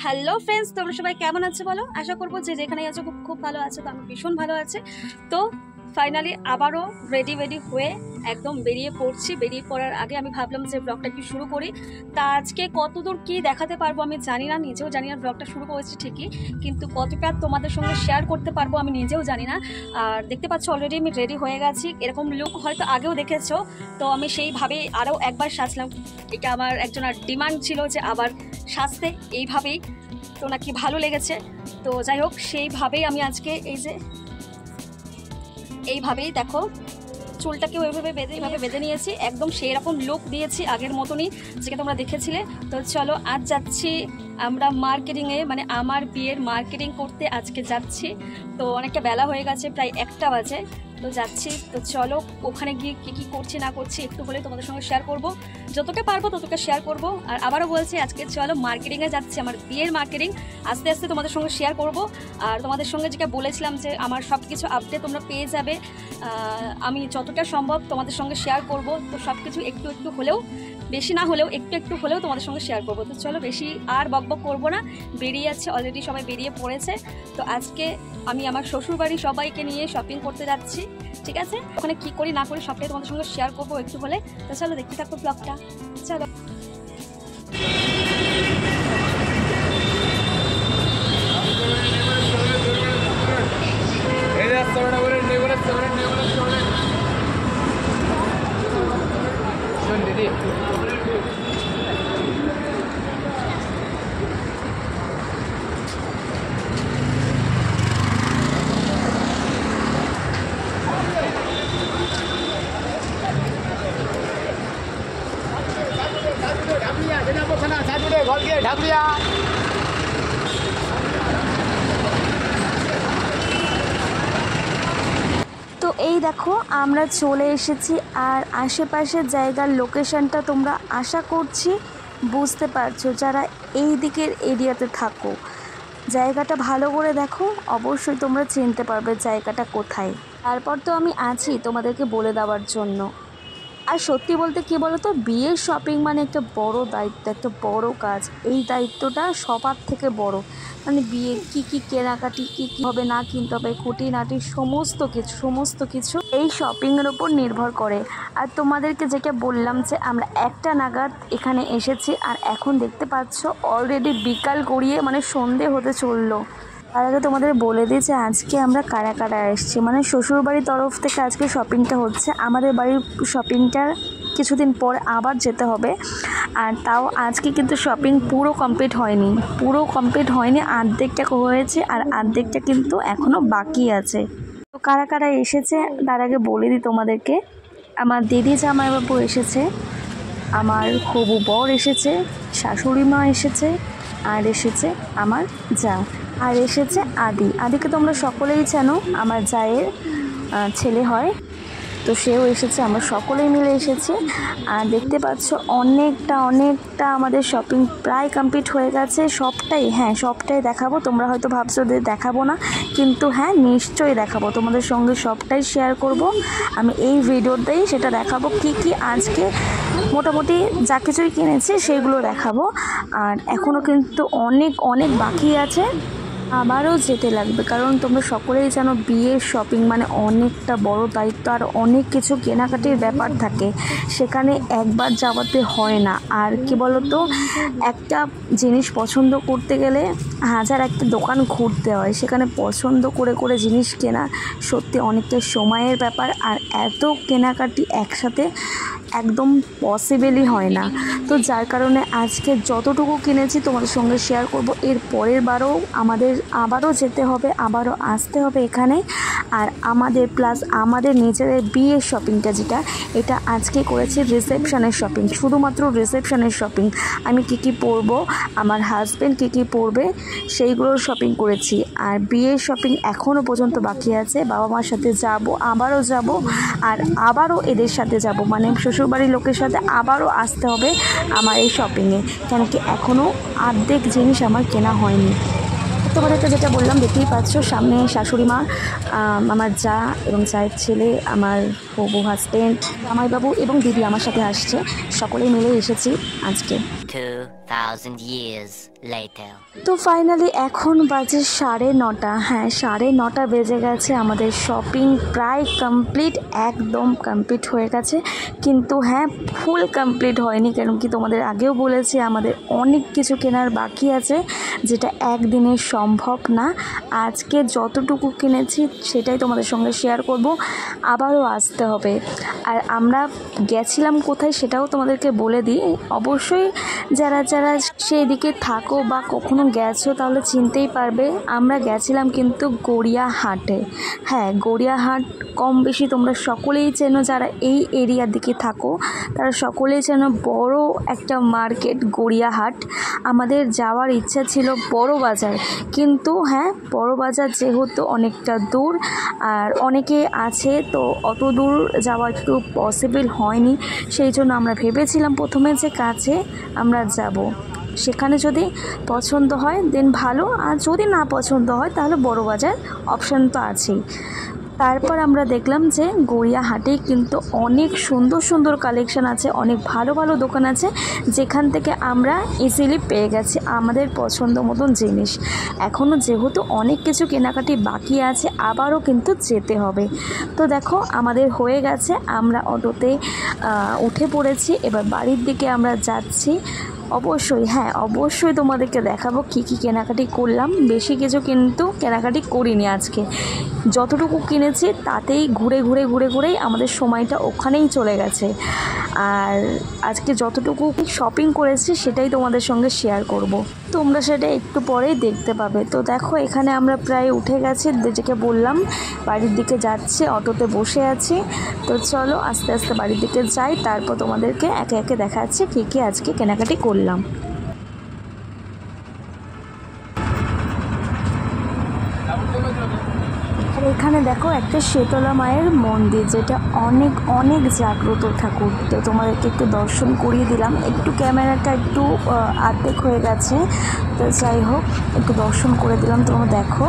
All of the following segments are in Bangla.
হ্যালো ফ্রেন্ডস, তোমরা সবাই কেমন আছো বলো? আশা করবো যে যেখানেই আছো খুব খুব ভালো আছো। তো আমি ভীষণ ভালো আছি। তো ফাইনালি আবারও রেডি হয়ে একদম বেরিয়ে পড়ছি। বেরিয়ে পড়ার আগে আমি ভাবলাম যে ব্লগটা একটু শুরু করি। তা আজকে কতদূর কি দেখাতে পারবো আমি জানি না, নিজেও জানি না। ব্লগটা শুরু করেছি ঠিকই, কিন্তু কতটা তোমাদের সঙ্গে শেয়ার করতে পারবো আমি নিজেও জানি না। আর দেখতে পাচ্ছ অলরেডি আমি রেডি হয়ে গেছি। এরকম লুক হয়তো আগেও দেখেছো, তো আমি সেইভাবেই আরও একবার সাজলাম। এটা আমার একজনের ডিমান্ড ছিল যে আবার সাজতে এইভাবেই, তো নাকি ভালো লেগেছে। তো যাই হোক, সেইভাবেই আমি আজকে এই যে এইভাবেই দেখো চুলটাকে ওইভাবে বেঁধে নিয়েছি, একদম সেই রকম লুক দিয়েছি আগের মতনই যেটা তোমরা দেখেছিলে। তো চলো আজ যাচ্ছি আমরা মার্কেটিংয়ে, মানে আমার বিয়ের মার্কেটিং করতে আজকে যাচ্ছি। তো অনেকটা বেলা হয়ে গেছে, প্রায় 1টা বাজে। তো যাচ্ছি, তো চলো ওখানে গিয়ে কী করছি না করছি একটু হলে তোমাদের সঙ্গে শেয়ার করব, যতটা পারবো ততটা শেয়ার করব। আর আবারও বলছি আজকে চলো মার্কেটিংয়ে যাচ্ছি, আমার বিয়ের মার্কেটিং। আস্তে আস্তে তোমাদের সঙ্গে শেয়ার করব। আর তোমাদের সঙ্গে যেটা বলেছিলাম যে আমার সব কিছু আপডেট তোমরা পেয়ে যাবে, আমি যতটা সম্ভব তোমাদের সঙ্গে শেয়ার করব। তো সব কিছু একটু একটু হলেও, বেশি না হলেও একটু হলেও তোমাদের সঙ্গে শেয়ার করবো। তো চলো বেশি আর বকবক করবো না, বেরিয়ে যাচ্ছে, অলরেডি সবাই বেরিয়ে পড়েছে। তো আজকে আমি আমার শ্বশুরবাড়ি সবাইকে নিয়ে শপিং করতে যাচ্ছি, ঠিক আছে? ওখানে কি করি না করি সবটাই তোমাদের সঙ্গে শেয়ার করবো একটু হলে। তো চলো দেখতে থাকো ব্লগটা, চলো। তো এই দেখো আমরা চলে এসেছি, আর আশেপাশের জায়গার লোকেশনটা তোমরা আশা করছি বুঝতে পারছো যারা এই দিকের এরিয়াতে থাকো। জায়গাটা ভালো করে দেখো, অবশ্যই তোমরা চিনতে পারবে জায়গাটা কোথায়। তারপর তো আমি আছি তোমাদেরকে বলে দেওয়ার জন্য। আর সত্যি বলতে কী বলো তো, বিয়ের শপিং মানে একটা বড় দায়িত্ব, একটা বড় কাজ। এই দায়িত্বটা সবার থেকে বড়, মানে বিয়ে কী কেনাকাটি কী হবে না কিনতে হবে, খুঁটিনাটি সমস্ত কিছু এই শপিংয়ের ওপর নির্ভর করে। আর তোমাদেরকে যেটা বললাম যে আমরা 1টা নাগাদ এখানে এসেছি, আর এখন দেখতে পাচ্ছ অলরেডি বিকাল গড়িয়ে মানে সন্ধে হতে চললো। তার আগে তোমাদের বলে দিই যে আজকে আমরা কারা কারা এসেছি, মানে শ্বশুরবাড়ির তরফ থেকে আজকে শপিংটা হচ্ছে। আমাদের বাড়ির শপিংটা কিছুদিন পর আবার যেতে হবে। আর তাও আজকে কিন্তু শপিং পুরো কমপ্লিট হয়নি, অর্ধেকটা হয়েছে আর অর্ধেকটা কিন্তু এখনও বাকি আছে। তো কারা কারা এসেছে তার আগে বলে দিই তোমাদেরকে। আমার দিদি জামাইবাবু এসেছে, আমার হবু বর এসেছে, শাশুড়ি মা এসেছে, আর এসেছে আমার যা, আর এসেছে আদিকে তোমরা সকলেই জানো, আমার জায়ের ছেলে হয়। তো সেও এসেছে, আমরা সকলেই মিলে এসেছি। আর দেখতে পাচ্ছ অনেকটা আমাদের শপিং প্রায় কমপ্লিট হয়ে গেছে। সবটাই দেখাবো। তোমরা হয়তো ভাবছো যে দেখাবো না, কিন্তু হ্যাঁ নিশ্চয়ই দেখাবো, তোমাদের সঙ্গে সবটাই শেয়ার করব আমি এই ভিডিওতেই। সেটা দেখাবো কি আজকে মোটামুটি যা কিছুই কিনেছি সেগুলো দেখাবো। আর এখনও কিন্তু অনেক বাকি আছে, আবারও যেতে লাগবে। কারণ তোমরা সকলেই জানো বিয়ের শপিং মানে অনেকটা বড় দায়িত্ব, আর অনেক কিছু কেনাকাটির ব্যাপার থাকে, সেখানে একবার যাওয়াতে হয় না। আর কি বলতো, একটা জিনিস পছন্দ করতে গেলে হাজার একটা দোকান ঘুরতে হয়, সেখানে পছন্দ করে জিনিস কেনা সত্যি অনেকটা সময়ের ব্যাপার। আর এত কেনাকাটি একসাথে একদম পসিবলই হয় না। তো যার কারণে আজকে যতটুকু কিনেছি তোমাদের সঙ্গে শেয়ার করব। এর পরের বারও আমাদের আবারও যেতে হবে, আবারও আসতে হবে এখানে। আর আমাদের নিজেদের বিয়ের শপিংটা যেটা, এটা আজকে করেছি রিসেপশনের শপিং, শুধুমাত্র রিসেপশনের শপিং। আমি কী পরবো, আমার হাজব্যান্ড কী পরবে, সেইগুলোর শপিং করেছি। আর বিয়ের শপিং এখনও পর্যন্ত বাকি আছে, বাবা মার সাথে আবারও যাব, আর আবারও এদের সাথে যাব, মানে শ্বশুরবাড়ির লোকের সাথে আবারও আসতে হবে আমার এই শপিংয়ে, কেন কি এখনও অর্ধেক জিনিস আমার কেনা হয়নি। তোমাদেরকে যেটা বললাম দেখতেই পাচ্ছ, সামনে শাশুড়ি মা, আমার যা এবং জায়ের ছেলে, আমার হবু হাজব্যান্ড, জামাইবাবু এবং দিদি আমার সাথে আসছে, সকলেই মিলে এসেছি আজকে। 2,000 years later. তো ফাইনালি এখন বাজে 9:30। হ্যাঁ, 9:30 বেজে গেছে। আমাদের শপিং প্রায় কমপ্লিট, একদম কমপ্লিট হয়ে গেছে। কিন্তু হ্যাঁ, ফুল কমপ্লিট হয়নি, কারণ কি তোমাদের আগেও বলেছি আমাদের অনেক কিছু কেনার বাকি আছে, যেটা একদিনে সম্ভব না। আজকে যতটুকু কিনেছি সেটাই তোমাদের সঙ্গে শেয়ার করব, আবারও আসতে হবে। আর আমরা গেছিলাম কোথায় সেটাও তোমাদেরকে বলে দিই। অবশ্যই যারা যারা সেই দিকে থাকো বা কখনো গেছো তাহলে চিনতেই পারবে। আমরা গেছিলাম কিন্তু গড়িয়াহাটে। হ্যাঁ, গড়িয়াহাট কম বেশি তোমরা সকলেই চেনো, যারা এই এরিয়ার দিকে থাকো তারা সকলেই চেনো। বড় একটা মার্কেট গড়িয়াহাট। আমাদের যাওয়ার ইচ্ছা ছিল বড় বাজার, কিন্তু হ্যাঁ, বড় বাজার যেহেতু অনেকটা দূর আর অনেকে আছে, তো অত দূর যাওয়া একটু পসিবল হয়নি। সেই জন্য আমরা ভেবেছিলাম প্রথমে যে কাছে আমরা যাব, সেখানে যদি পছন্দ হয় দেন ভালো, আর যদি না পছন্দ হয় তাহলে বড় বাজার অপশান তো আছেই। তারপর আমরা দেখলাম যে গড়িয়াহাটেই কিন্তু অনেক সুন্দর সুন্দর কালেকশান আছে, অনেক ভালো ভালো দোকান আছে, যেখান থেকে আমরা ইজিলি পেয়ে গেছি আমাদের পছন্দ মতন জিনিস। এখনও যেহেতু অনেক কিছু কেনাকাটি বাকি আছে, আবারও কিন্তু যেতে হবে। তো দেখো আমাদের হয়ে গেছে, আমরা অটোতে উঠে পড়েছি, এবার বাড়ির দিকে আমরা যাচ্ছি। অবশ্যই হ্যাঁ, অবশ্যই তোমাদেরকে দেখাবো কী কী কেনাকাটি করলাম। বেশি কিছু কিন্তু কেনাকাটি করিনি আজকে, যতটুকু কিনেছি তাতেই ঘুরেই আমাদের সময়টা ওখানেই চলে গেছে। আর আজকে যতটুকু শপিং করেছি সেটাই তোমাদের সঙ্গে শেয়ার করব। তোমরা সেটা একটু পরেই দেখতে পাবে। তো দেখো এখানে আমরা প্রায় উঠে গেছি, যেটাকে বললাম বাড়ির দিকে যাচ্ছি, অটোতে বসে আছি। তো চলো আস্তে আস্তে বাড়ির দিকে যাই, তারপর তোমাদেরকে একে একে দেখাচ্ছি কী কী আজকে কেনাকাটি করলাম। আর এখানে দেখো একটা শীতলা মায়ের মন্দির, যেটা অনেক অনেক জাগ্রত ঠাকুর। তো তোমাদেরকে একটু দর্শন করিয়ে দিলাম। একটু ক্যামেরাটা একটু আর্ধেক হয়ে গেছে, তো যাই হোক একটু দর্শন করে দিলাম, তোমরা দেখো।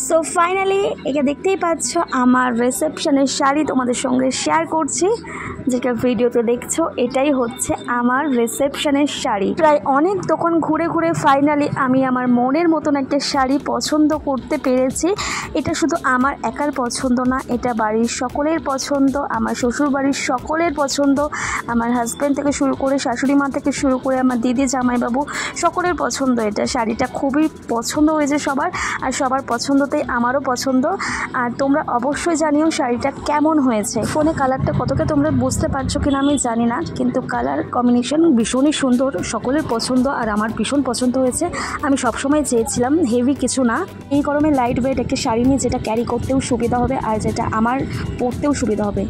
সো ফাইনালি একে দেখতেই পাচ্ছ আমার রিসেপশনের শাড়ি তোমাদের সঙ্গে শেয়ার করছি, যেটা ভিডিওতে দেখছো এটাই হচ্ছে আমার রিসেপশনের শাড়ি। প্রায় অনেক দোকান ঘুরে ঘুরে ফাইনালি আমি আমার মনের মতন একটা শাড়ি পছন্দ করতে পেরেছি। এটা শুধু আমার একার পছন্দ না, এটা বাড়ির সকলের পছন্দ, আমার শ্বশুর বাড়ির সকলের পছন্দ, আমার হাজব্যান্ড থেকে শুরু করে শাশুড়ি মা থেকে শুরু করে আমার দিদি জামাইবাবু সকলের পছন্দ। এটা শাড়িটা খুবই পছন্দ হয়েছে সবার, আর সবার পছন্দতেই আমারও পছন্দ। আর তোমরা অবশ্যই জানিও শাড়িটা কেমন হয়েছে। ফোনে কালারটা কতটা তোমরা বুঝতে পারছো কিনা আমি জানি না, কিন্তু কালার কম্বিনেশন ভীষণই সুন্দর, সকলের পছন্দ, আর আমার ভীষণ পছন্দ হয়েছে। আমি সবসময় চেয়েছিলাম হেভি কিছু না, এই গরমে লাইট ওয়েট একটা শাড়ি নিয়ে যেটা ক্যারি করতেও সুবিধা হবে আর যেটা আমার পরতেও সুবিধা হবে।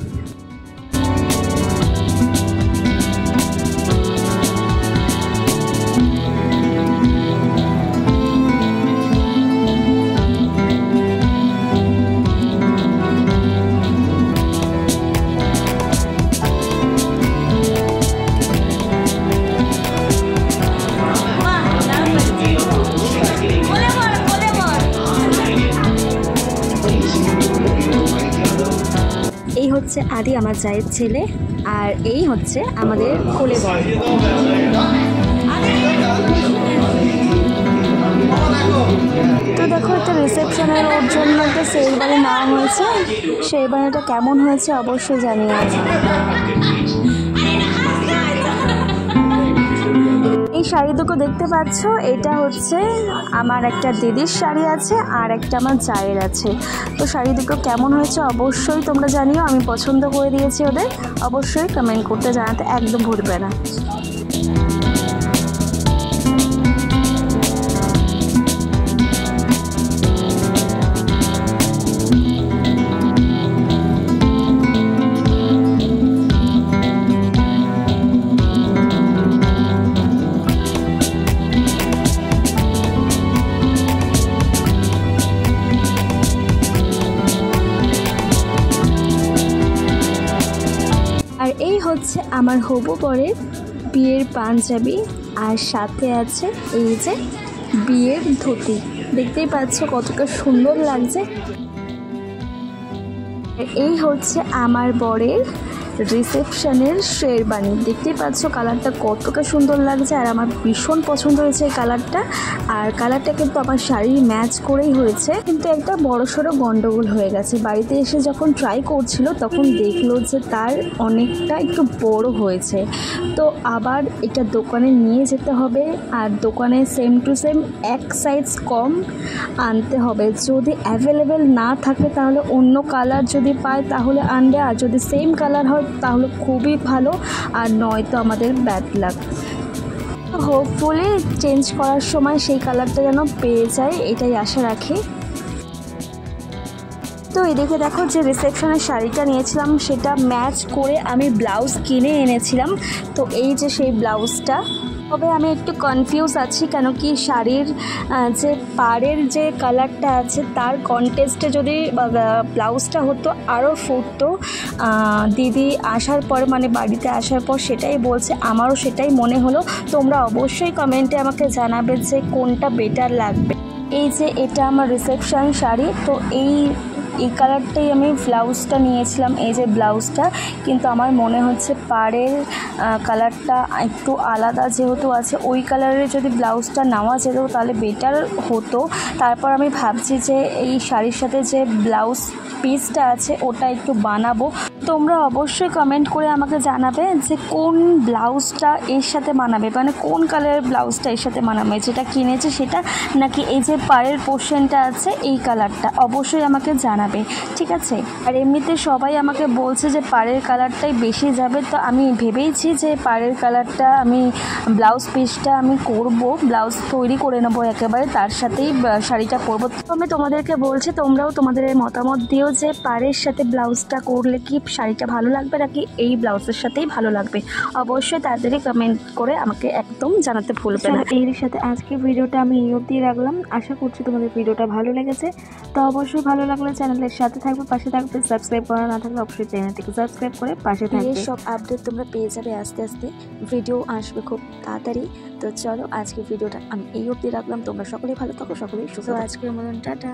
এই হচ্ছে আদি আমার জায়ের ছেলে, আর এই হচ্ছে আমাদের কোলে বর। তো দেখো একটা রিসেপশনের ওর জন্য একটা শেরবানি নেওয়া হয়েছে, শেরবানিটা কেমন হয়েছে অবশ্যই জানিয়ে। এই শাড়ি দুটো দেখতে পাচ্ছ, এটা হচ্ছে আমার একটা দিদির শাড়ি আছে আর একটা আমার জায়ের আছে। তো শাড়ি দুটো কেমন হয়েছে অবশ্যই তোমরা জানিও, আমি পছন্দ করে দিয়েছি ওদের। অবশ্যই কমেন্ট করতে জানাতে একদম ভুলবে না। হচ্ছে আমার হবু বরের বিয়ের পাঞ্জাবি আর সাথে আছে এই যে বিয়ের ধুতি। দেখতেই পাচ্ছ কতটা সুন্দর লাগছে। এই হচ্ছে আমার বরের রিসেপশনের শেরবানি। দেখতেই পাচ্ছ কালারটা কতটা সুন্দর লাগছে আর আমার ভীষণ পছন্দ হয়েছে এই কালারটা। আর কালারটা কিন্তু আমার শাড়ির ম্যাচ করেই হয়েছে, কিন্তু একটা বড়সড় গন্ডগোল হয়ে গেছে। বাড়িতে এসে যখন ট্রাই করছিল তখন দেখলো যে তার অনেকটা একটু বড় হয়েছে, তো আবার এটা দোকানে নিয়ে যেতে হবে আর দোকানে সেম টু সেম এক সাইজ কম আনতে হবে। যদি অ্যাভেলেবেল না থাকে তাহলে অন্য কালার যদি পায় তাহলে আনবে, আর যদি সেম কালার হয় তাহলে খুবই ভালো, আর নয়তো আমাদের ব্যাড লাক। হোপফুলি চেঞ্জ করার সময় সেই কালারটা যেন পেয়ে যায়, এটাই আশা রাখি। তো এদিকে দেখো যে রিসেপশনের শাড়িটা নিয়েছিলাম সেটা ম্যাচ করে আমি ব্লাউজ কিনে এনেছিলাম। তো এই যে সেই ব্লাউজটা, তবে আমি একটু কনফিউজ আছি কেন কি শাড়ির যে পাড়ের যে কালারটা আছে তার কন্টেস্টে যদি ব্লাউজটা হতো আরও ফুটতো। দিদি আসার পর মানে বাড়িতে আসার পর সেটাই বলছে, আমারও সেটাই মনে হলো। তোমরা অবশ্যই কমেন্টে আমাকে জানাবে যে কোনটা বেটার লাগবে। এই যে এটা আমার রিসেপশন শাড়ি, তো এই কালারটাই আমি ব্লাউজটা নিয়েছিলাম, এই যে ব্লাউজটা, কিন্তু আমার মনে হচ্ছে পাড়ের কালারটা একটু আলাদা যেহেতু আছে, ওই কালারের যদি ব্লাউজটা নেওয়া যেত তাহলে বেটার হতো। তারপর আমি ভাবছি যে এই শাড়ির সাথে যে ব্লাউজ পিসটা আছে ওটা একটু বানাবো। তোমরা অবশ্যই কমেন্ট করে আমাকে জানাবে যে কোন ব্লাউজটা এর সাথে মানাবে, মানে কোন কালারের ব্লাউজটা এর সাথে মানাবে, যেটা কিনেছে সেটা নাকি এই যে পাড়ের পোর্শনটা আছে এই কালারটা, অবশ্যই আমাকে জানাবে, ঠিক আছে। আর এমনিতে সবাই আমাকে বলছে যে পাড়ের কালারটাই বেশি যাবে, তো আমি ভেবেইছি যে পাড়ের কালারটা আমি ব্লাউজ পিসটা আমি করব, ব্লাউজ তৈরি করে নেবো একেবারে, তার সাথেই শাড়িটা পরবো। তো আমি তোমাদেরকে বলছি তোমরাও তোমাদের মতামত দিও যে পাড়ের সাথে ব্লাউজটা করলে কি শাড়িটা ভালো লাগবে নাকি এই ব্লাউজের সাথেই ভালো লাগবে। অবশ্যই তাড়াতাড়ি কমেন্ট করে আমাকে একদম জানাতে ভুলবে না। এর সাথে আজকে ভিডিওটা আমি এই অবধি রাখলাম। আশা করছি তোমাদের ভিডিওটা ভালো লেগেছে। তো অবশ্যই ভালো লাগলে চ্যানেলের সাথে থাকবে, পাশে থাকবে। সাবস্ক্রাইব করা না থাকলে অবশ্যই চ্যানেলটিকে সাবস্ক্রাইব করে পাশে থাকবে। সব আপডেট তোমরা পেয়ে যাবে আস্তে আস্তে, ভিডিও আসবে খুব তাড়াতাড়ি। তো চলো আজকে ভিডিওটা আমি এই অবধি রাখলাম। তোমরা সকলেই ভালো থাকো, সকলেই সুস্থ। আজকের মতন টাটা।